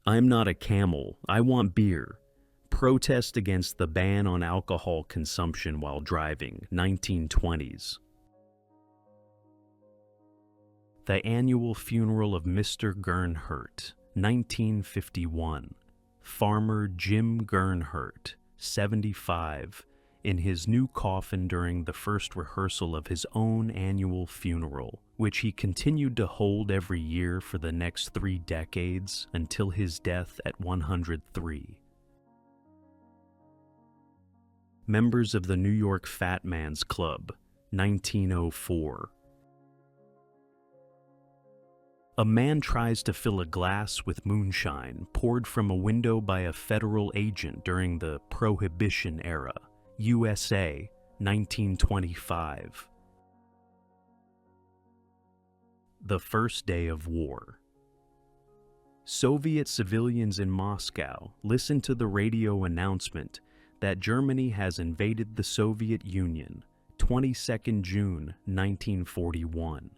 I'm not a camel, I want beer. Protest against the ban on alcohol consumption while driving, 1920s. The annual funeral of Mr. Gernhardt, 1951. Farmer Jim Gernhardt, 75, in his new coffin during the first rehearsal of his own annual funeral, which he continued to hold every year for the next 3 decades until his death at 103. Members of the New York Fat Man's Club, 1904. A man tries to fill a glass with moonshine poured from a window by a federal agent during the Prohibition era, USA, 1925. The first day of war. Soviet civilians in Moscow listened to the radio announcement that Germany has invaded the Soviet Union, 22nd June, 1941.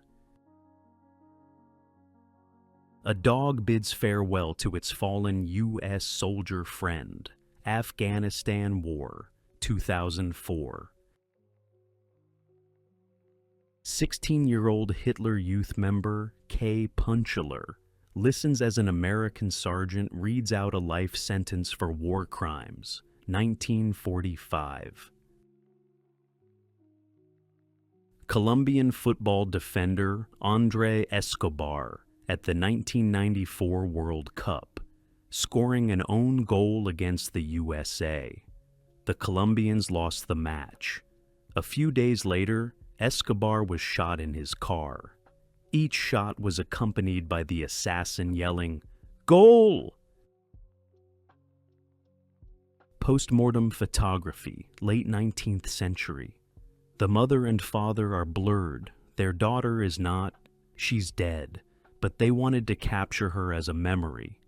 A dog bids farewell to its fallen U.S. soldier friend. Afghanistan War, 2004. 16-year-old Hitler Youth member K. Punchler listens as an American sergeant reads out a life sentence for war crimes, 1945. Colombian football defender André Escobar at the 1994 World Cup, scoring an own goal against the USA. The Colombians lost the match. A few days later, Escobar was shot in his car. Each shot was accompanied by the assassin yelling, "Goal!" Postmortem photography, late 19th century. The mother and father are blurred. Their daughter is not. She's dead. But they wanted to capture her as a memory.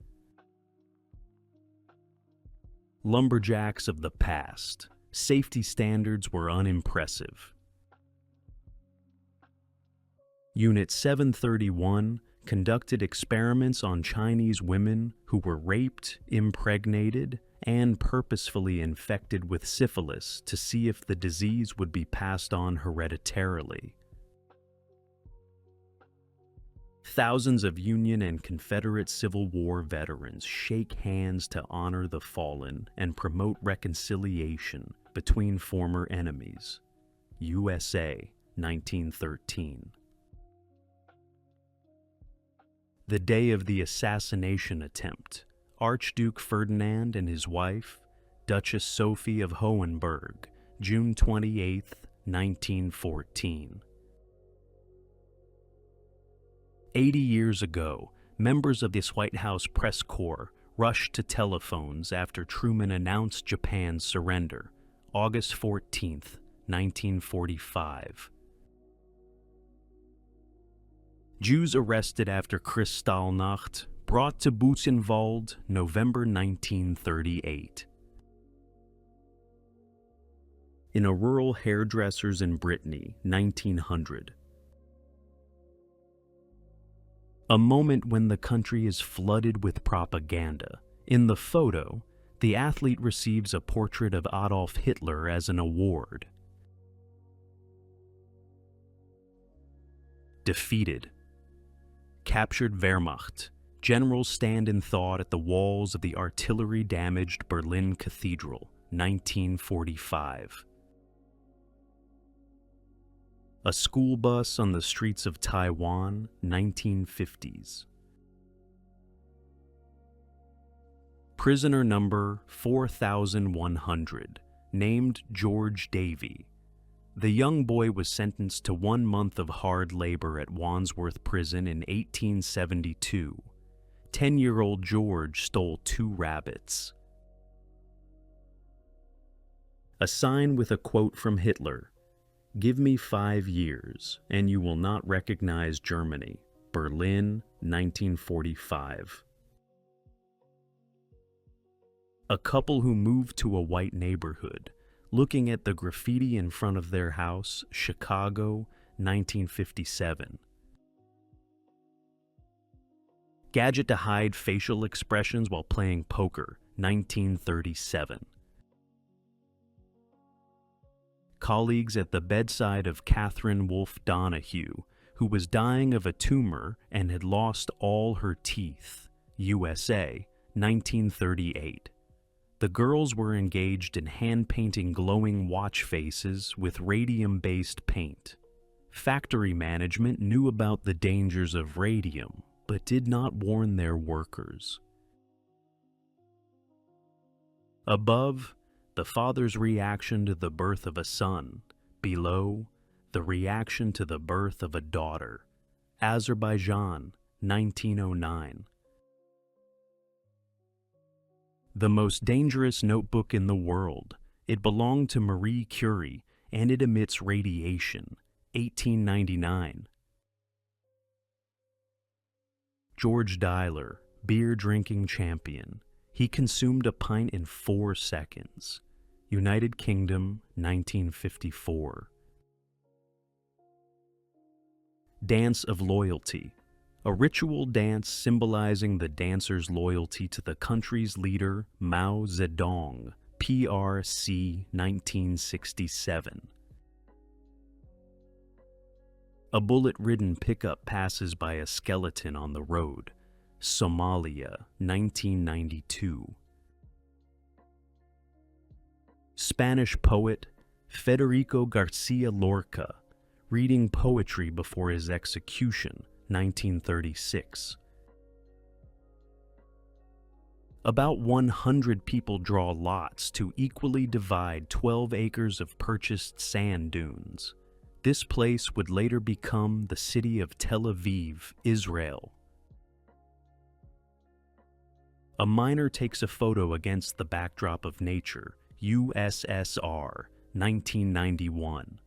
Lumberjacks of the past. Safety standards were unimpressive. Unit 731 conducted experiments on Chinese women who were raped, impregnated, and purposefully infected with syphilis to see if the disease would be passed on hereditarily. Thousands of Union and Confederate Civil War veterans shake hands to honor the fallen and promote reconciliation between former enemies. USA, 1913. The day of the assassination attempt, Archduke Ferdinand and his wife, Duchess Sophie of Hohenberg, June 28, 1914. 80 years ago, members of this White House press corps rushed to telephones after Truman announced Japan's surrender, August 14, 1945. Jews arrested after Kristallnacht, brought to Buchenwald, November 1938. In a rural hairdresser's in Brittany, 1900. A moment when the country is flooded with propaganda. In the photo, the athlete receives a portrait of Adolf Hitler as an award. Defeated. Captured Wehrmacht. Generals stand in thought at the walls of the artillery-damaged Berlin Cathedral, 1945. A school bus on the streets of Taiwan, 1950s. Prisoner number 4100, named George Davey. The young boy was sentenced to 1 month of hard labor at Wandsworth Prison in 1872. 10-year-old George stole 2 rabbits. A sign with a quote from Hitler. "Give me 5 years, and you will not recognize Germany." Berlin, 1945. A couple who moved to a white neighborhood, looking at the graffiti in front of their house, Chicago, 1957. Gadget to hide facial expressions while playing poker, 1937. Colleagues at the bedside of Catherine Wolfe Donahue, who was dying of a tumor and had lost all her teeth, USA, 1938. The girls were engaged in hand-painting glowing watch faces with radium-based paint. Factory management knew about the dangers of radium, but did not warn their workers. Above, the father's reaction to the birth of a son. Below, the reaction to the birth of a daughter. Azerbaijan, 1909. The most dangerous notebook in the world. It belonged to Marie Curie, and it emits radiation. 1899. George Dyler, beer-drinking champion. He consumed a pint in 4 seconds. United Kingdom, 1954. Dance of Loyalty. A ritual dance symbolizing the dancer's loyalty to the country's leader, Mao Zedong, PRC, 1967. A bullet-ridden pickup passes by a skeleton on the road. Somalia, 1992. Spanish poet Federico Garcia Lorca, reading poetry before his execution, 1936. About 100 people draw lots to equally divide 12 acres of purchased sand dunes. This place would later become the city of Tel Aviv, Israel. A miner takes a photo against the backdrop of nature, USSR, 1991.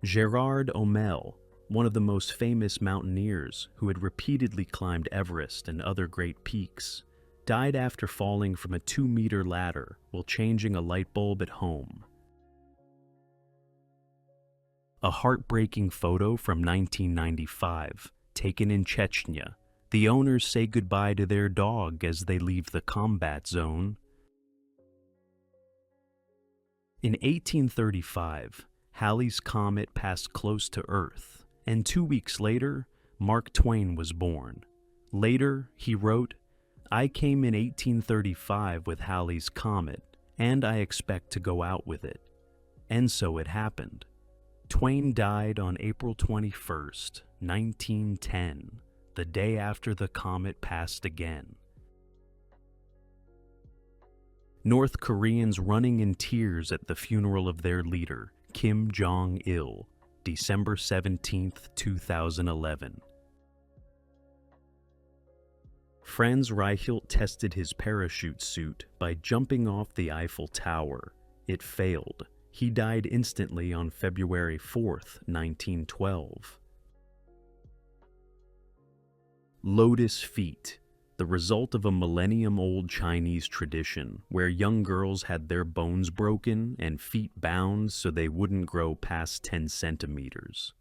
Gerard Homel, one of the most famous mountaineers who had repeatedly climbed Everest and other great peaks, died after falling from a 2-meter ladder while changing a light bulb at home. A heartbreaking photo from 1995, taken in Chechnya. The owners say goodbye to their dog as they leave the combat zone. In 1835, Halley's Comet passed close to Earth, and 2 weeks later, Mark Twain was born. Later, he wrote, "I came in 1835 with Halley's Comet, and I expect to go out with it." And so it happened. Twain died on April 21st, 1910, the day after the comet passed again. North Koreans running in tears at the funeral of their leader, Kim Jong-il, December 17, 2011. Franz Reichelt tested his parachute suit by jumping off the Eiffel Tower. It failed. He died instantly on February 4, 1912. Lotus feet, the result of a millennium-old Chinese tradition where young girls had their bones broken and feet bound so they wouldn't grow past 10 centimeters.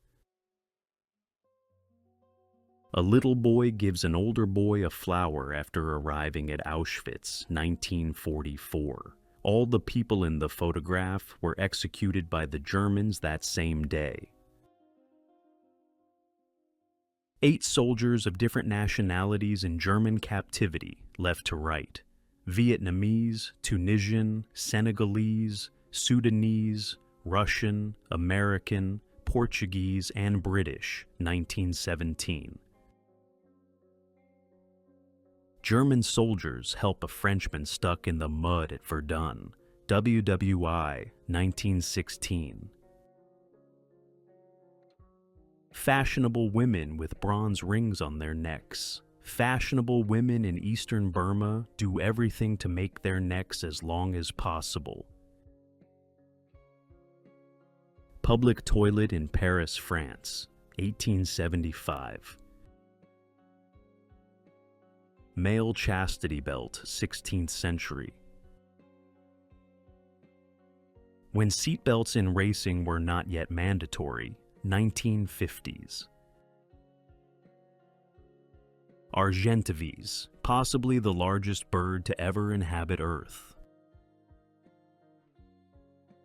A little boy gives an older boy a flower after arriving at Auschwitz, 1944. All the people in the photograph were executed by the Germans that same day. 8 soldiers of different nationalities in German captivity, left to right. Vietnamese, Tunisian, Senegalese, Sudanese, Russian, American, Portuguese, and British, 1917. German soldiers help a Frenchman stuck in the mud at Verdun, WWI, 1916. Fashionable women with bronze rings on their necks. Fashionable women in eastern Burma do everything to make their necks as long as possible. Public toilet in Paris, France, 1875. Male chastity belt, 16th century. When seatbelts in racing were not yet mandatory, 1950s. Argentavis, possibly the largest bird to ever inhabit Earth.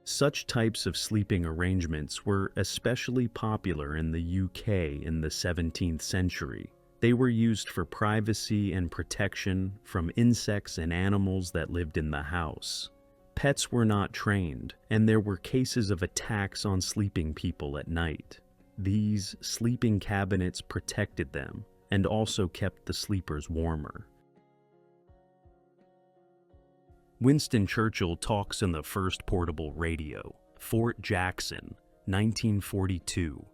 Such types of sleeping arrangements were especially popular in the UK in the 17th century. They were used for privacy and protection from insects and animals that lived in the house. Pets were not trained, and there were cases of attacks on sleeping people at night. These sleeping cabinets protected them and also kept the sleepers warmer. Winston Churchill talks in the first portable radio, Fort Jackson, 1942.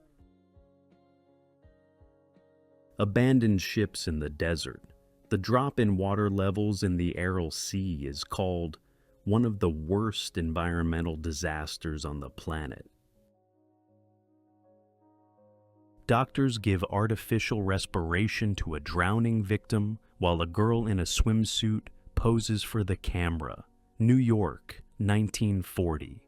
Abandoned ships in the desert. The drop in water levels in the Aral Sea is called one of the worst environmental disasters on the planet. Doctors give artificial respiration to a drowning victim while a girl in a swimsuit poses for the camera. New York, 1940.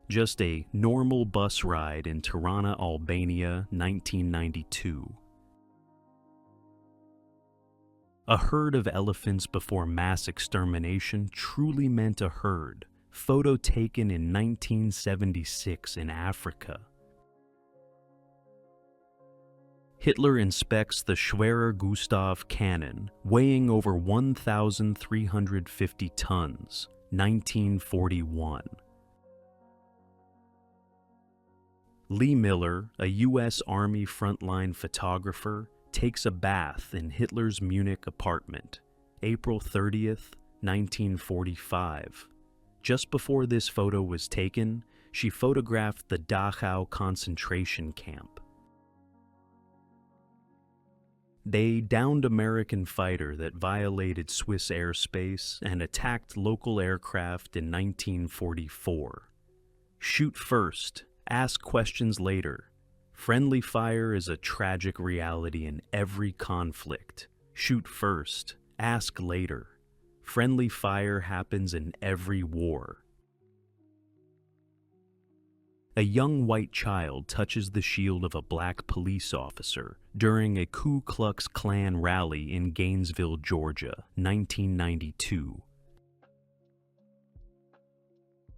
Just a normal bus ride in Tirana, Albania, 1992. A herd of elephants before mass extermination truly meant a herd. Photo taken in 1976 in Africa. Hitler inspects the Schwerer Gustav cannon, weighing over 1,350 tons, 1941. Lee Miller, a U.S. Army frontline photographer, takes a bath in Hitler's Munich apartment, April 30th, 1945. Just before this photo was taken, she photographed the Dachau concentration camp. They downed American fighter that violated Swiss airspace and attacked local aircraft in 1944. Shoot first, ask questions later. Friendly fire is a tragic reality in every conflict. Shoot first, ask later. Friendly fire happens in every war. A young white child touches the shield of a black police officer during a Ku Klux Klan rally in Gainesville, Georgia, 1992.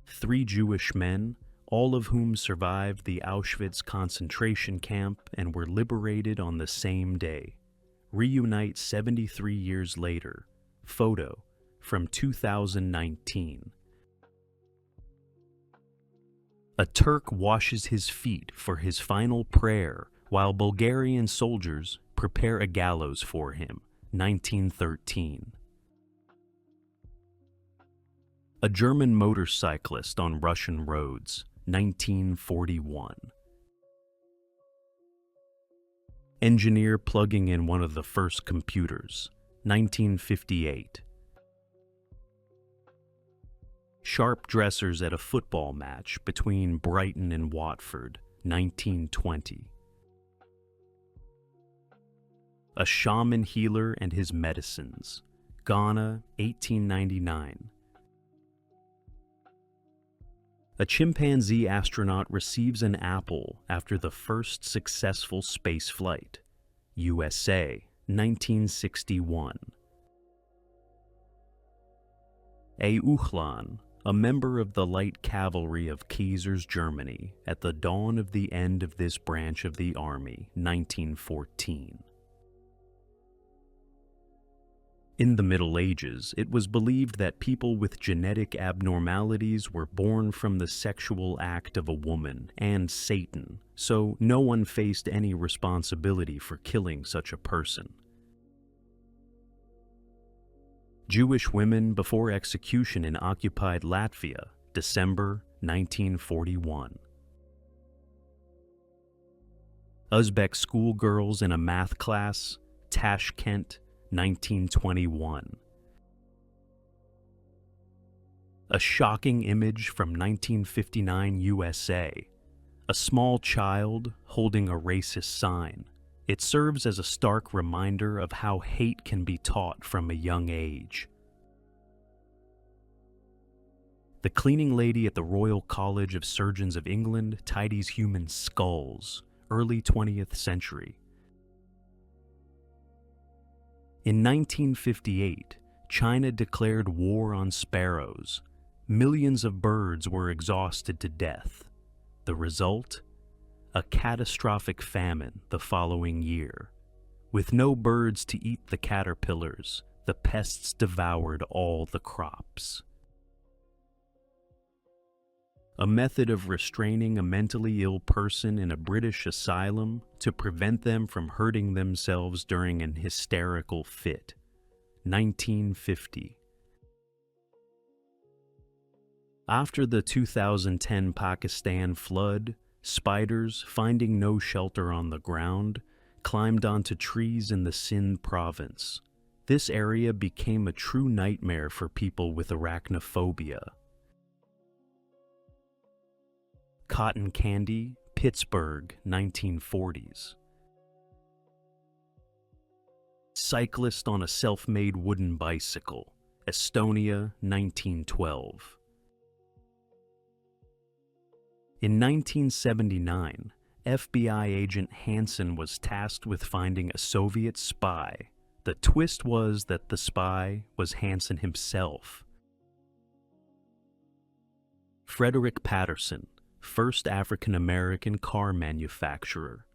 3 Jewish men, all of whom survived the Auschwitz concentration camp and were liberated on the same day, reunite 73 years later. Photo from 2019. A Turk washes his feet for his final prayer while Bulgarian soldiers prepare a gallows for him, 1913. A German motorcyclist on Russian roads, 1941. Engineer plugging in one of the first computers, 1958. Sharp dressers at a football match between Brighton and Watford, 1920. A shaman healer and his medicines, Ghana, 1899. A chimpanzee astronaut receives an apple after the first successful space flight, USA, 1961. A Uchlan, a member of the light cavalry of Kaiser's Germany at the dawn of the end of this branch of the army, 1914. In the Middle Ages, it was believed that people with genetic abnormalities were born from the sexual act of a woman and Satan, so no one faced any responsibility for killing such a person. Jewish women before execution in occupied Latvia, December 1941. Uzbek schoolgirls in a math class, Tashkent, 1921. A shocking image from 1959 USA. A small child holding a racist sign. It serves as a stark reminder of how hate can be taught from a young age. The cleaning lady at the Royal College of Surgeons of England tidies human skulls, early 20th century. In 1958, China declared war on sparrows. Millions of birds were exhausted to death. The result? A catastrophic famine the following year. With no birds to eat the caterpillars, the pests devoured all the crops. A method of restraining a mentally ill person in a British asylum to prevent them from hurting themselves during an hysterical fit. 1950. After the 2010 Pakistan flood, spiders, finding no shelter on the ground, climbed onto trees in the Sindh province. This area became a true nightmare for people with arachnophobia. Cotton candy, Pittsburgh, 1940s. Cyclist on a self-made wooden bicycle, Estonia, 1912. In 1979, FBI agent Hansen was tasked with finding a Soviet spy. The twist was that the spy was Hansen himself. Frederick Patterson, first African-American car manufacturer.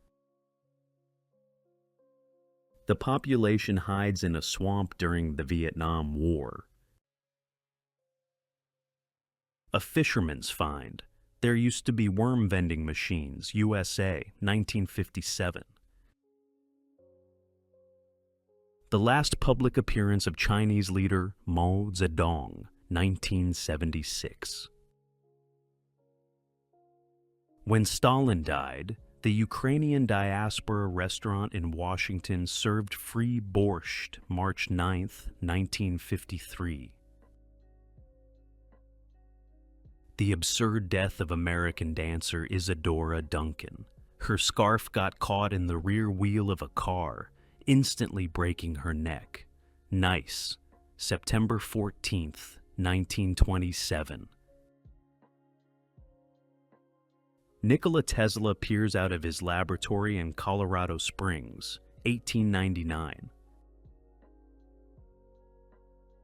The population hides in a swamp during the Vietnam War. A fisherman's find. There used to be worm vending machines, USA, 1957. The last public appearance of Chinese leader Mao Zedong, 1976. When Stalin died, the Ukrainian diaspora restaurant in Washington served free borscht, March 9, 1953. The absurd death of American dancer Isadora Duncan. Her scarf got caught in the rear wheel of a car, instantly breaking her neck. Nice. September 14, 1927. Nikola Tesla peers out of his laboratory in Colorado Springs, 1899.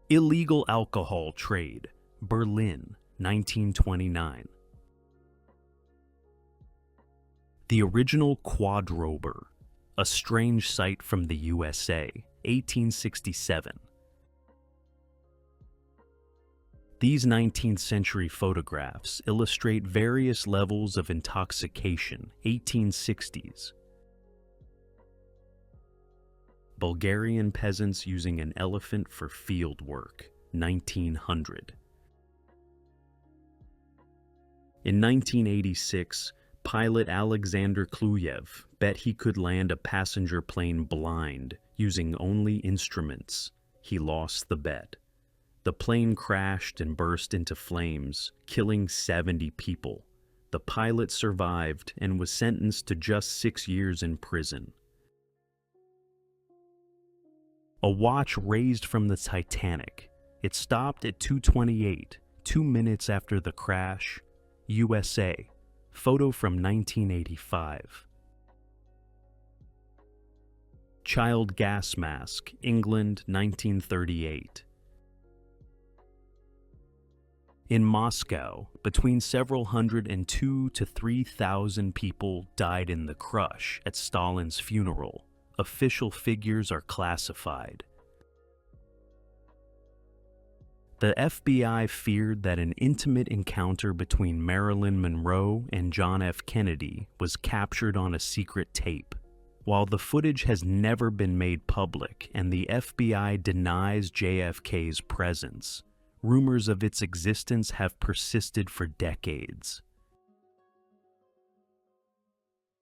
Illegal alcohol trade, Berlin, 1929. The original quadrober, a strange sight from the USA, 1867. These 19th century photographs illustrate various levels of intoxication, 1860s. Bulgarian peasants using an elephant for field work, 1900. In 1986, pilot Alexander Kluyev bet he could land a passenger plane blind, using only instruments. He lost the bet. The plane crashed and burst into flames, killing 70 people. The pilot survived and was sentenced to just 6 years in prison. A watch raised from the Titanic. It stopped at 2:28, 2 minutes after the crash. USA. Photo from 1985. Child gas mask, England, 1938. In Moscow, between several hundred and 2,000 to 3,000 people died in the crush at Stalin's funeral. Official figures are classified. The FBI feared that an intimate encounter between Marilyn Monroe and John F. Kennedy was captured on a secret tape. While the footage has never been made public and the FBI denies JFK's presence, rumors of its existence have persisted for decades.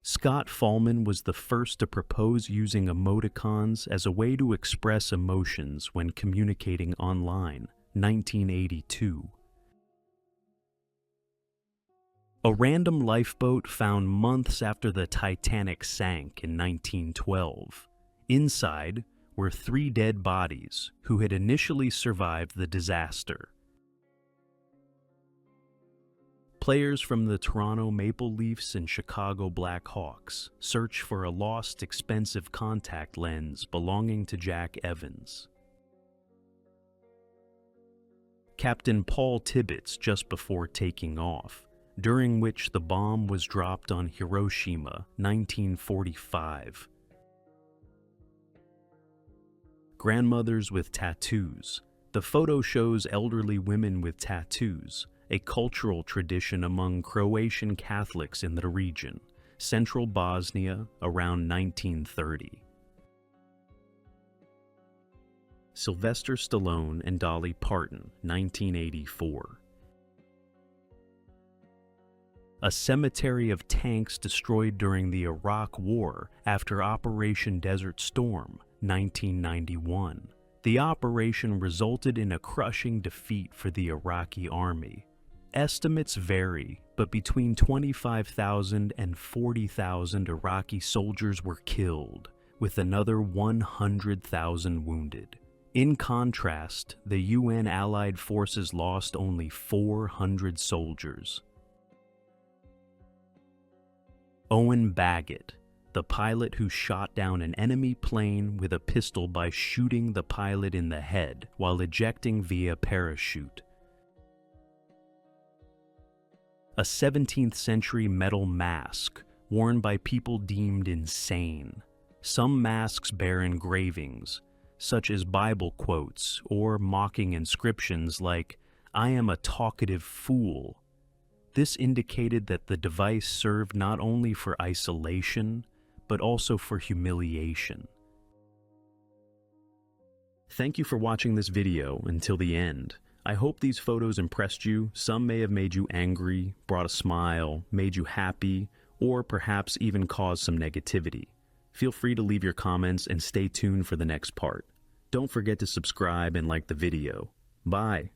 Scott Fallman was the first to propose using emoticons as a way to express emotions when communicating online, 1982. A random lifeboat found months after the Titanic sank in 1912. Inside were 3 dead bodies who had initially survived the disaster. Players from the Toronto Maple Leafs and Chicago Blackhawks search for a lost, expensive contact lens belonging to Jack Evans. Captain Paul Tibbets just before taking off, during which the bomb was dropped on Hiroshima, 1945. Grandmothers with tattoos. The photo shows elderly women with tattoos, a cultural tradition among Croatian Catholics in the region, central Bosnia, around 1930. Sylvester Stallone and Dolly Parton, 1984. A cemetery of tanks destroyed during the Iraq War after Operation Desert Storm, 1991. The operation resulted in a crushing defeat for the Iraqi army. Estimates vary, but between 25,000 and 40,000 Iraqi soldiers were killed, with another 100,000 wounded. In contrast, the UN Allied forces lost only 400 soldiers. Owen Baggett, the pilot who shot down an enemy plane with a pistol by shooting the pilot in the head while ejecting via parachute. A 17th century metal mask worn by people deemed insane. Some masks bear engravings, such as Bible quotes or mocking inscriptions like, "I am a talkative fool." This indicated that the device served not only for isolation, but also for humiliation. Thank you for watching this video until the end. I hope these photos impressed you. Some may have made you angry, brought a smile, made you happy, or perhaps even caused some negativity. Feel free to leave your comments and stay tuned for the next part. Don't forget to subscribe and like the video. Bye.